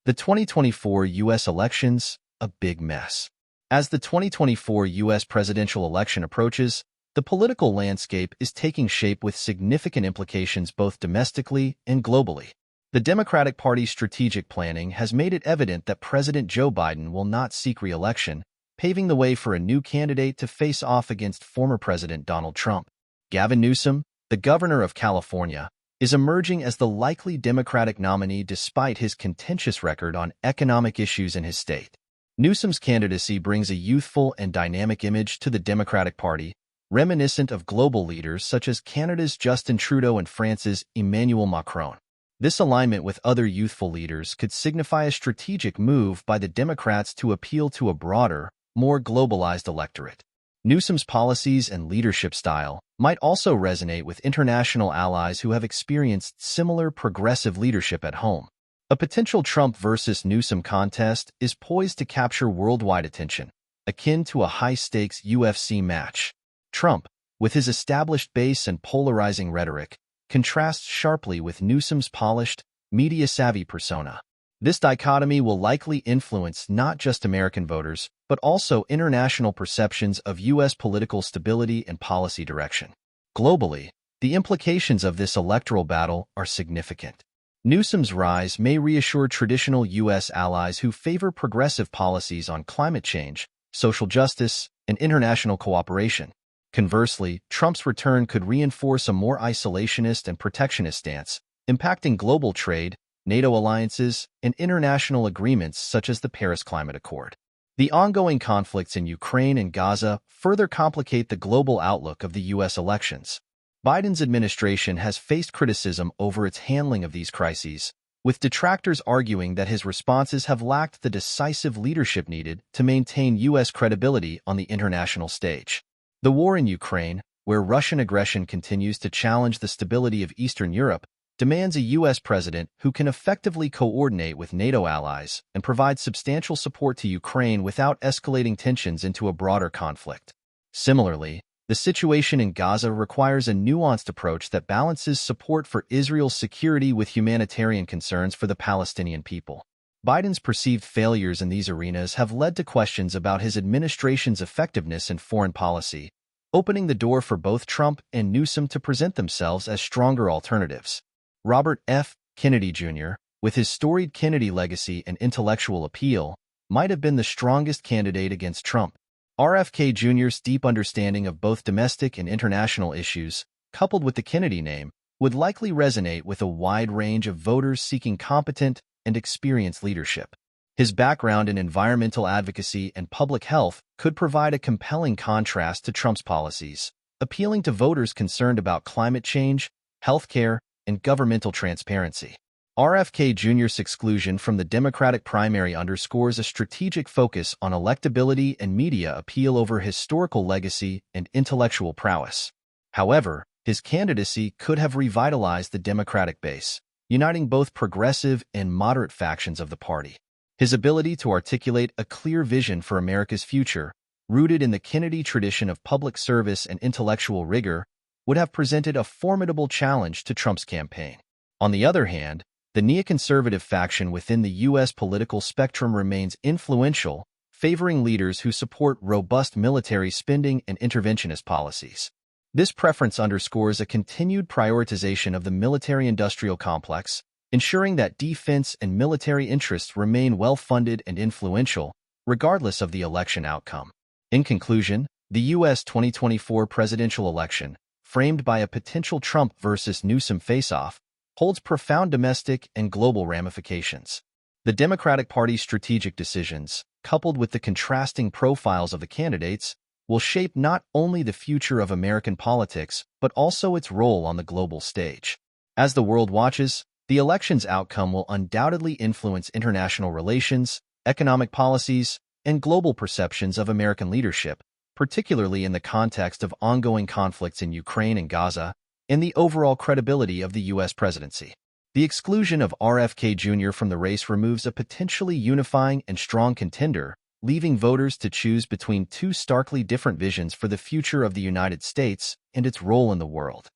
The 2024 U.S. elections, a big mess. As the 2024 U.S. presidential election approaches, the political landscape is taking shape with significant implications both domestically and globally. The Democratic Party's strategic planning has made it evident that President Joe Biden will not seek re-election, paving the way for a new candidate to face off against former President Donald Trump. Gavin Newsom, the governor of California, is emerging as the likely Democratic nominee despite his contentious record on economic issues in his state. Newsom's candidacy brings a youthful and dynamic image to the Democratic Party, reminiscent of global leaders such as Canada's Justin Trudeau and France's Emmanuel Macron. This alignment with other youthful leaders could signify a strategic move by the Democrats to appeal to a broader, more globalized electorate. Newsom's policies and leadership style might also resonate with international allies who have experienced similar progressive leadership at home. A potential Trump versus Newsom contest is poised to capture worldwide attention, akin to a high-stakes UFC match. Trump, with his established base and polarizing rhetoric, contrasts sharply with Newsom's polished, media-savvy persona. This dichotomy will likely influence not just American voters, but also international perceptions of U.S. political stability and policy direction. Globally, the implications of this electoral battle are significant. Newsom's rise may reassure traditional U.S. allies who favor progressive policies on climate change, social justice, and international cooperation. Conversely, Trump's return could reinforce a more isolationist and protectionist stance, impacting global trade, NATO alliances, and international agreements such as the Paris Climate Accord. The ongoing conflicts in Ukraine and Gaza further complicate the global outlook of the U.S. elections. Biden's administration has faced criticism over its handling of these crises, with detractors arguing that his responses have lacked the decisive leadership needed to maintain U.S. credibility on the international stage. The war in Ukraine, where Russian aggression continues to challenge the stability of Eastern Europe, demands a U.S. president who can effectively coordinate with NATO allies and provide substantial support to Ukraine without escalating tensions into a broader conflict. Similarly, the situation in Gaza requires a nuanced approach that balances support for Israel's security with humanitarian concerns for the Palestinian people. Biden's perceived failures in these arenas have led to questions about his administration's effectiveness in foreign policy, opening the door for both Trump and Newsom to present themselves as stronger alternatives. Robert F. Kennedy Jr., with his storied Kennedy legacy and intellectual appeal, might have been the strongest candidate against Trump. RFK Jr.'s deep understanding of both domestic and international issues, coupled with the Kennedy name, would likely resonate with a wide range of voters seeking competent and experienced leadership. His background in environmental advocacy and public health could provide a compelling contrast to Trump's policies, appealing to voters concerned about climate change, healthcare, and governmental transparency. RFK Jr.'s exclusion from the Democratic primary underscores a strategic focus on electability and media appeal over historical legacy and intellectual prowess. However, his candidacy could have revitalized the Democratic base, uniting both progressive and moderate factions of the party. His ability to articulate a clear vision for America's future, rooted in the Kennedy tradition of public service and intellectual rigor, would have presented a formidable challenge to Trump's campaign. On the other hand, the neoconservative faction within the U.S. political spectrum remains influential, favoring leaders who support robust military spending and interventionist policies. This preference underscores a continued prioritization of the military-industrial complex, ensuring that defense and military interests remain well-funded and influential, regardless of the election outcome. In conclusion, the U.S. 2024 presidential election, framed by a potential Trump versus Newsom face-off, holds profound domestic and global ramifications. The Democratic Party's strategic decisions, coupled with the contrasting profiles of the candidates, will shape not only the future of American politics, but also its role on the global stage. As the world watches, the election's outcome will undoubtedly influence international relations, economic policies, and global perceptions of American leadership, particularly in the context of ongoing conflicts in Ukraine and Gaza, and the overall credibility of the U.S. presidency. The exclusion of RFK Jr. from the race removes a potentially unifying and strong contender, leaving voters to choose between two starkly different visions for the future of the United States and its role in the world.